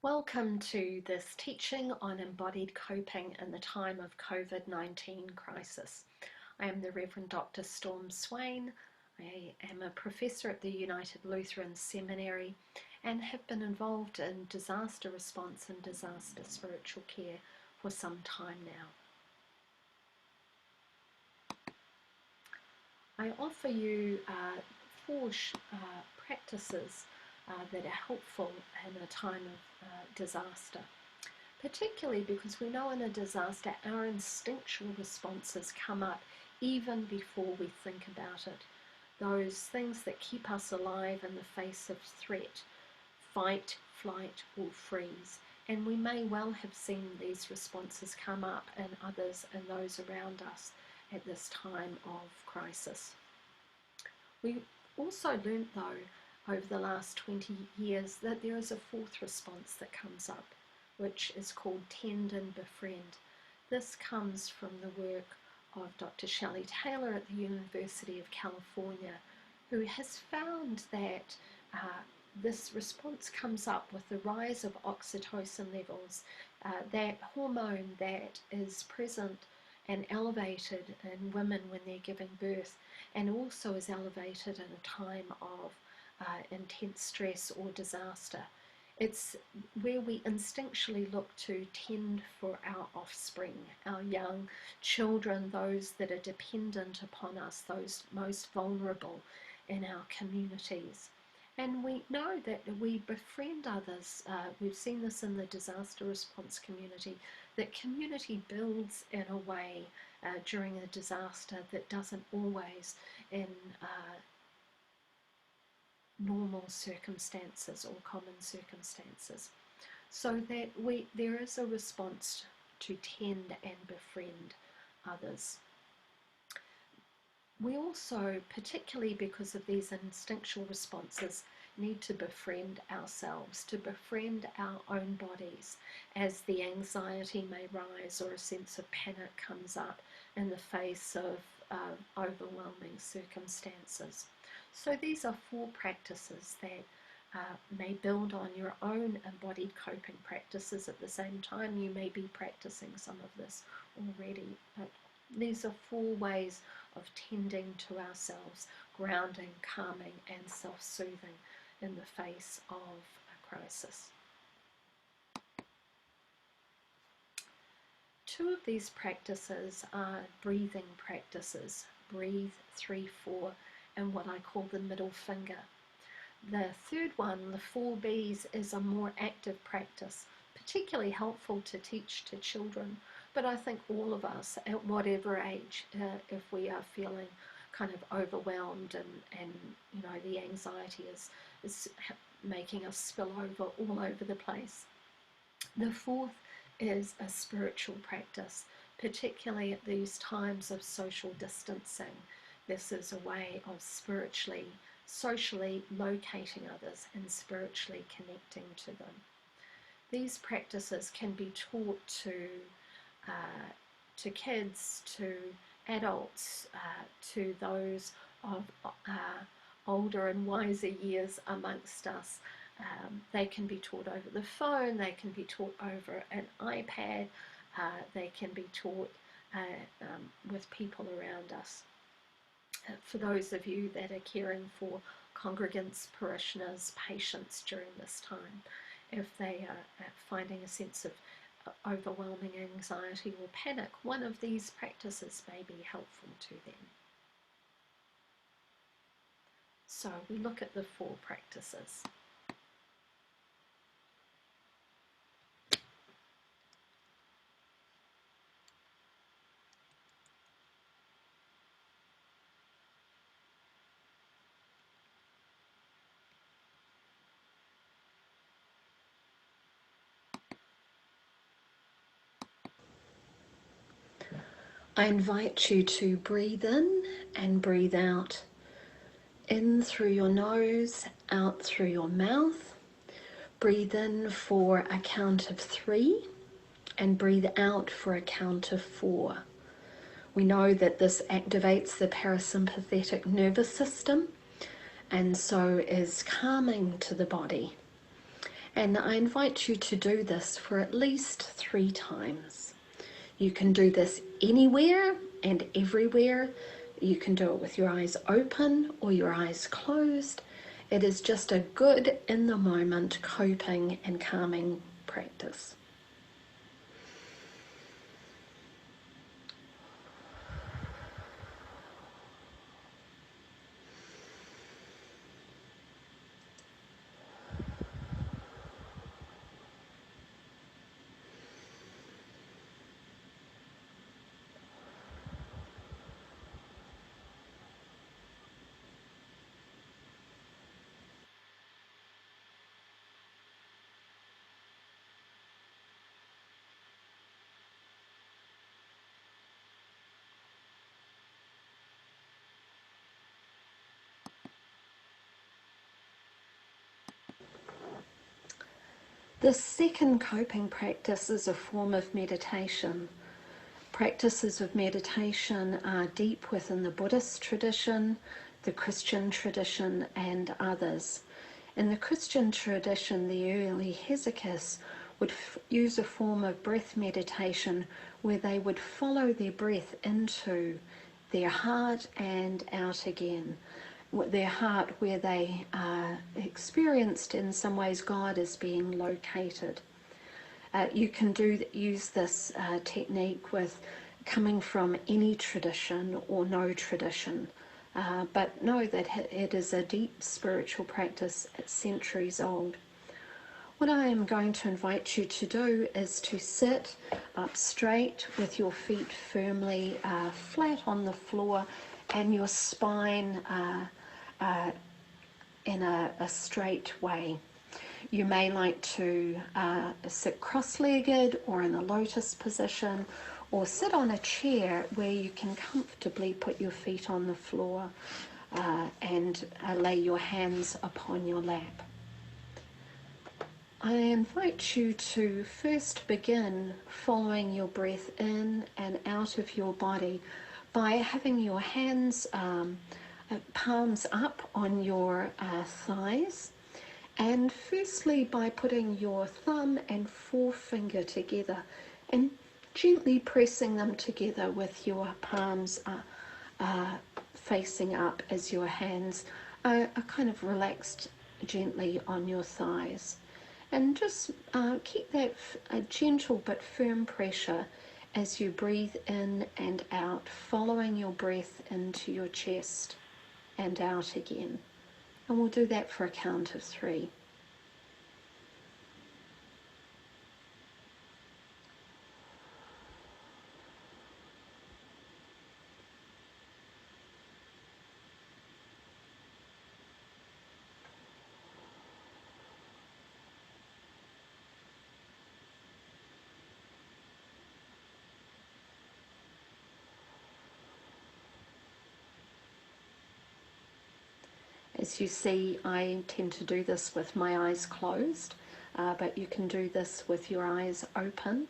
Welcome to this teaching on embodied coping in the time of COVID-19 crisis. I am the Reverend Dr. Storm Swain. I am a professor at the United Lutheran Seminary and have been involved in disaster response and disaster spiritual care for some time now. I offer you four practices that are helpful in a time of disaster, particularly because we know in a disaster our instinctual responses come up even before we think about it. Those things that keep us alive in the face of threat, fight, flight, or freeze. And we may well have seen these responses come up in others and those around us at this time of crisis. We also learnt, though, over the last 20 years that there is a fourth response that comes up, which is called Tend and Befriend. This comes from the work of Dr. Shelley Taylor at the University of California, who has found that this response comes up with the rise of oxytocin levels, that hormone that is present and elevated in women when they're giving birth, and also is elevated in a time of intense stress or disaster. It's where we instinctually look to tend for our offspring, our young children, those that are dependent upon us, those most vulnerable in our communities. And we know that we befriend others. We've seen this in the disaster response community, that community builds in a way during a disaster that doesn't always in normal circumstances or common circumstances. So that there is a response to tend and befriend others. We also, particularly because of these instinctual responses, need to befriend ourselves, to befriend our own bodies as the anxiety may rise or a sense of panic comes up in the face of overwhelming circumstances. So these are four practices that may build on your own embodied coping practices. At the same time, you may be practicing some of this already, but these are four ways of tending to ourselves, grounding, calming, and self-soothing in the face of a crisis. Two of these practices are breathing practices, breathe, 3, 4, and what I call the middle finger. The third one, the 4 Bs, is a more active practice, particularly helpful to teach to children, but I think all of us at whatever age, if we are feeling kind of overwhelmed and you know the anxiety is making us spill over all over the place. The fourth is a spiritual practice, particularly at these times of social distancing. This is a way of spiritually, socially locating others and spiritually connecting to them. These practices can be taught to kids, to adults, to those of older and wiser years amongst us. They can be taught over the phone, they can be taught over an iPad, they can be taught with people around us. For those of you that are caring for congregants, parishioners, patients during this time, if they are finding a sense of overwhelming anxiety or panic, one of these practices may be helpful to them. So we look at the 4 practices. I invite you to breathe in and breathe out. In through your nose, out through your mouth. Breathe in for a count of 3 and breathe out for a count of 4. We know that this activates the parasympathetic nervous system and so is calming to the body. And I invite you to do this for at least 3 times. You can do this anywhere and everywhere. You can do it with your eyes open or your eyes closed. It is just a good in the moment coping and calming practice. The second coping practice is a form of meditation. Practices of meditation are deep within the Buddhist tradition, the Christian tradition, and others. In the Christian tradition, the early hesychasts would use a form of breath meditation where they would follow their breath into their heart and out again. Their heart, where they experienced in some ways God as being located. You can use this technique with coming from any tradition or no tradition, but know that it is a deep spiritual practice. It's centuries old. What I am going to invite you to do is to sit up straight with your feet firmly flat on the floor and your spine in a straight way. You may like to sit cross-legged or in a lotus position, or sit on a chair where you can comfortably put your feet on the floor and lay your hands upon your lap. I invite you to first begin following your breath in and out of your body by having your hands palms up on your thighs, and firstly by putting your thumb and forefinger together and gently pressing them together with your palms facing up as your hands are kind of relaxed gently on your thighs. And just keep that gentle but firm pressure as you breathe in and out, following your breath into your chest and out again. And we'll do that for a count of 3. As you see, I tend to do this with my eyes closed, but you can do this with your eyes open.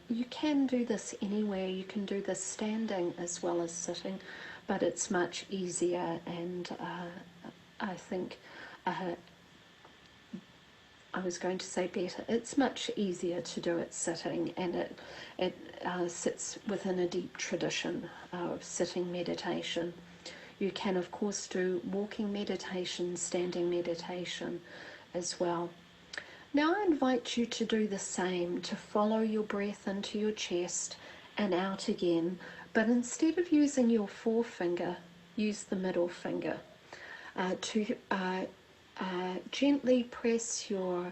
You can do this anywhere. You can do this standing as well as sitting, but it's much easier, and I think I was going to say better. It's much easier to do it sitting, and it sits within a deep tradition of sitting meditation. You can, of course, do walking meditation, standing meditation as well. Now I invite you to do the same, to follow your breath into your chest and out again, but instead of using your forefinger, use the middle finger. To gently press your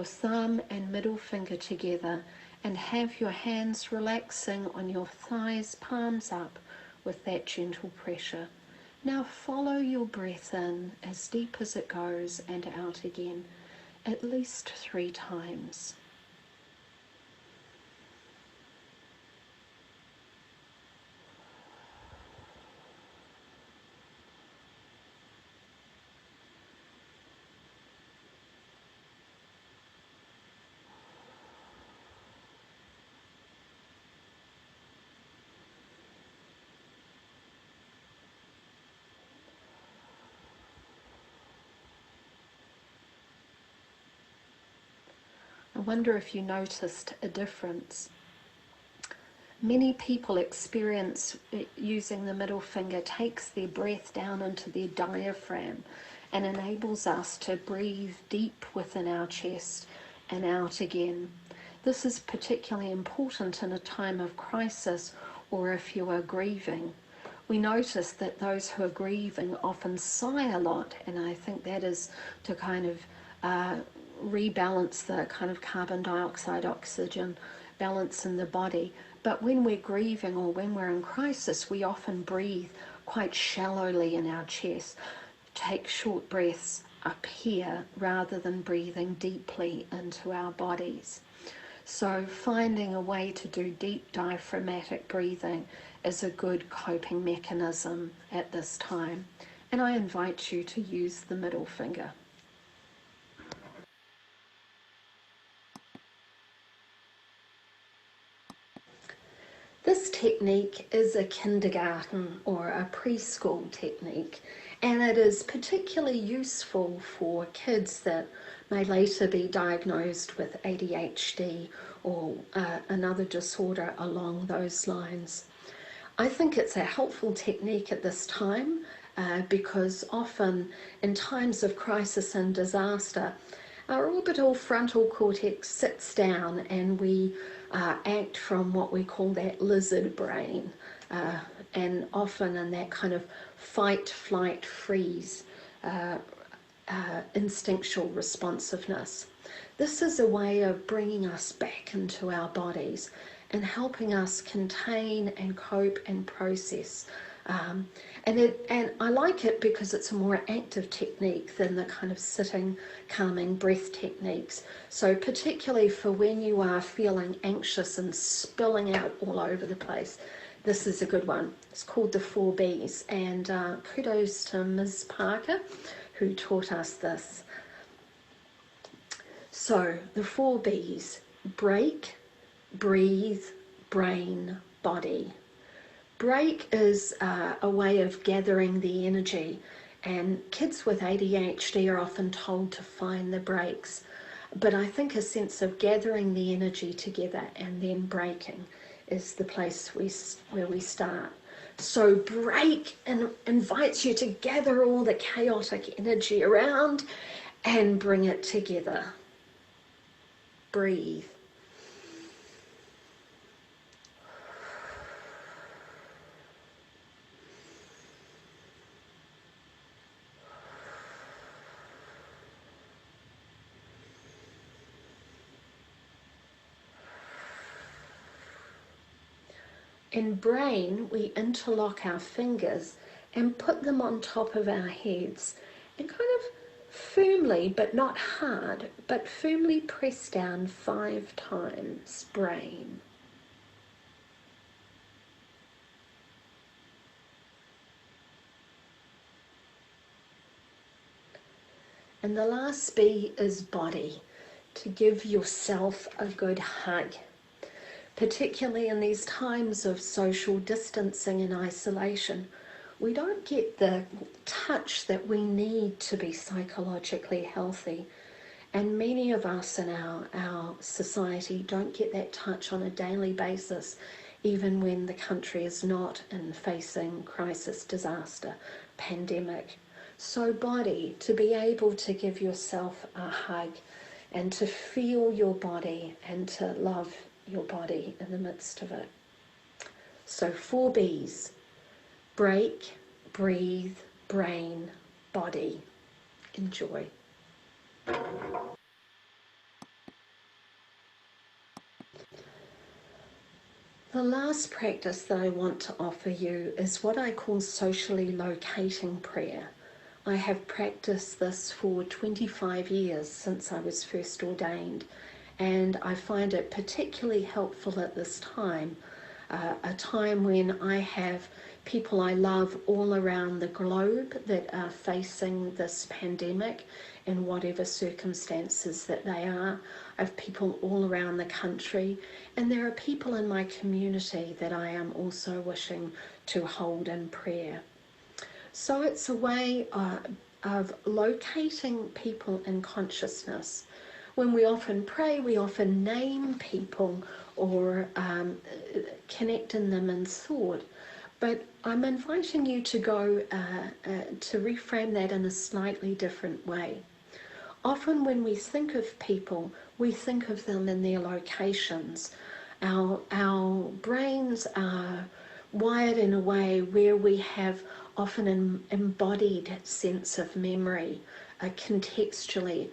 thumb and middle finger together and have your hands relaxing on your thighs, palms up with that gentle pressure. Now follow your breath in as deep as it goes and out again, at least 3 times. I wonder if you noticed a difference. Many people experience using the middle finger takes their breath down into their diaphragm and enables us to breathe deep within our chest and out again. This is particularly important in a time of crisis or if you are grieving. We notice that those who are grieving often sigh a lot, and I think that is to kind of rebalance the kind of carbon dioxide oxygen balance in the body. But when we're grieving or when we're in crisis, we often breathe quite shallowly in our chest, take short breaths up here rather than breathing deeply into our bodies. So finding a way to do deep diaphragmatic breathing is a good coping mechanism at this time. And I invite you to use the middle finger. This technique is a kindergarten or a preschool technique, and it is particularly useful for kids that may later be diagnosed with ADHD or another disorder along those lines. I think it's a helpful technique at this time because often in times of crisis and disaster, our orbital frontal cortex sits down and we act from what we call that lizard brain, and often in that kind of fight, flight, freeze, instinctual responsiveness. This is a way of bringing us back into our bodies and helping us contain and cope and process. And I like it because it's a more active technique than the kind of sitting, calming breath techniques. So particularly for when you are feeling anxious and spilling out all over the place, this is a good one. It's called the 4 Bs, and kudos to Ms. Parker who taught us this. So the 4 Bs: break, breathe, brain, body. Break is a way of gathering the energy, and kids with ADHD are often told to find the breaks. But I think a sense of gathering the energy together and then breaking is the place where we start. So break invites you to gather all the chaotic energy around and bring it together. Breathe. In brain, we interlock our fingers and put them on top of our heads and kind of firmly, but not hard, but firmly press down 5 times. Brain. And the last B is body, to give yourself a good hug. Particularly in these times of social distancing and isolation, we don't get the touch that we need to be psychologically healthy. And many of us in our society don't get that touch on a daily basis, even when the country is not in facing crisis, disaster, pandemic. So body, to be able to give yourself a hug and to feel your body and to love your body in the midst of it. So 4 Bs: break, breathe, brain, body. Enjoy. The last practice that I want to offer you is what I call socially locating prayer. I have practiced this for 25 years since I was first ordained, and I find it particularly helpful at this time, a time when I have people I love all around the globe that are facing this pandemic in whatever circumstances that they are. I have people all around the country, and there are people in my community that I am also wishing to hold in prayer. So it's a way of locating people in consciousness. when we often pray, we often name people or connect in them in thought. But I'm inviting you to go to reframe that in a slightly different way. Often when we think of people, we think of them in their locations. Our brains are wired in a way where we have often an embodied sense of memory, a contextually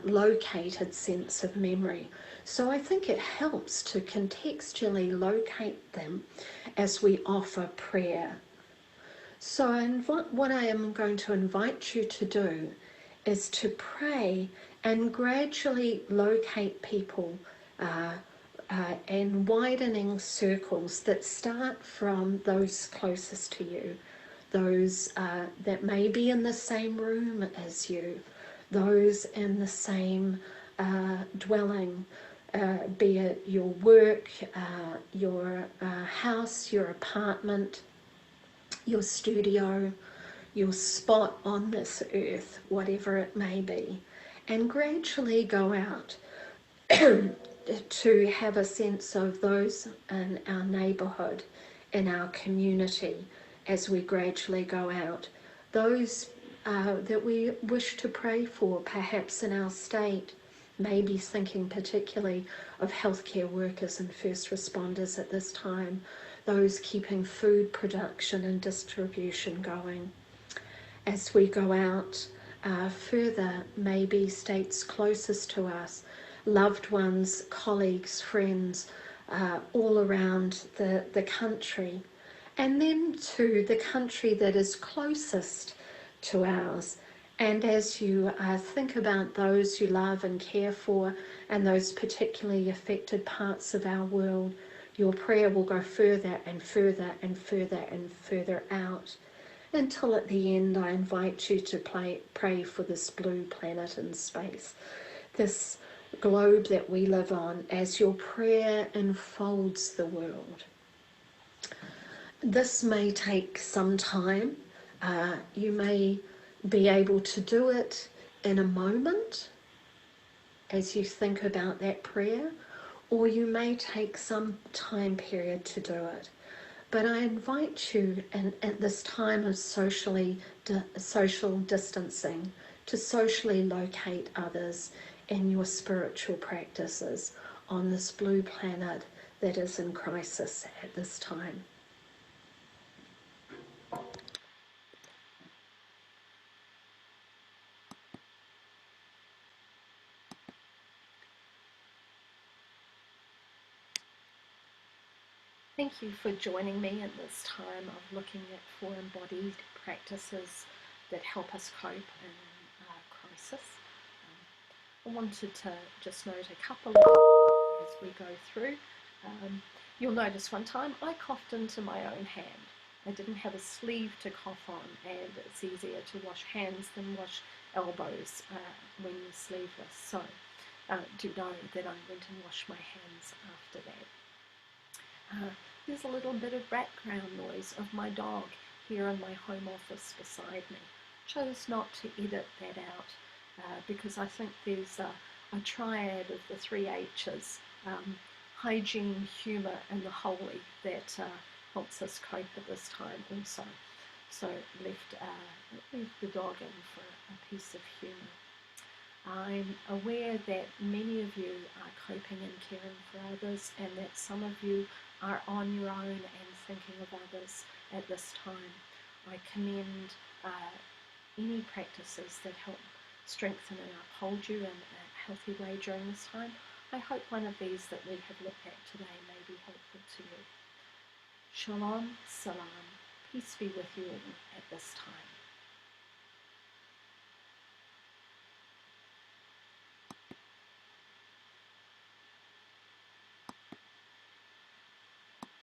located sense of memory. So I think it helps to contextually locate them as we offer prayer. So what I am going to invite you to do is to pray and gradually locate people in widening circles that start from those closest to you, those that may be in the same room as you, those in the same dwelling, be it your work, your house, your apartment, your studio, your spot on this earth, whatever it may be, and gradually go out to have a sense of those in our neighbourhood, in our community, as we gradually go out, those that we wish to pray for, perhaps in our state, maybe thinking particularly of healthcare workers and first responders at this time, those keeping food production and distribution going. As we go out further, maybe states closest to us, loved ones, colleagues, friends, all around the country, and then to the country that is closest to ours. And as you think about those you love and care for and those particularly affected parts of our world, your prayer will go further and further and further and further out, until at the end I invite you to pray for this blue planet in space, this globe that we live on, as your prayer enfolds the world. This may take some time. You may be able to do it in a moment as you think about that prayer, or you may take some time period to do it. But I invite you at this time of social distancing to socially locate others in your spiritual practices on this blue planet that is in crisis at this time. Thank you for joining me in this time of looking at 4 embodied practices that help us cope in crisis. I wanted to just note a couple of as we go through. You'll notice one time I coughed into my own hand. I didn't have a sleeve to cough on, and it's easier to wash hands than wash elbows when you're sleeveless. So do know that I went and washed my hands after that. There's a little bit of background noise of my dog here in my home office beside me. Chose not to edit that out because I think there's a triad of the 3 H's, hygiene, humour and the holy, that helps us cope at this time also. So left the dog in for a piece of humour. I'm aware that many of you are coping and caring for others, and that some of you are on your own and thinking of others at this time. I commend any practices that help strengthen and uphold you in a healthy way during this time. I hope one of these that we have looked at today may be helpful to you. Shalom, salam, peace be with you all at this time.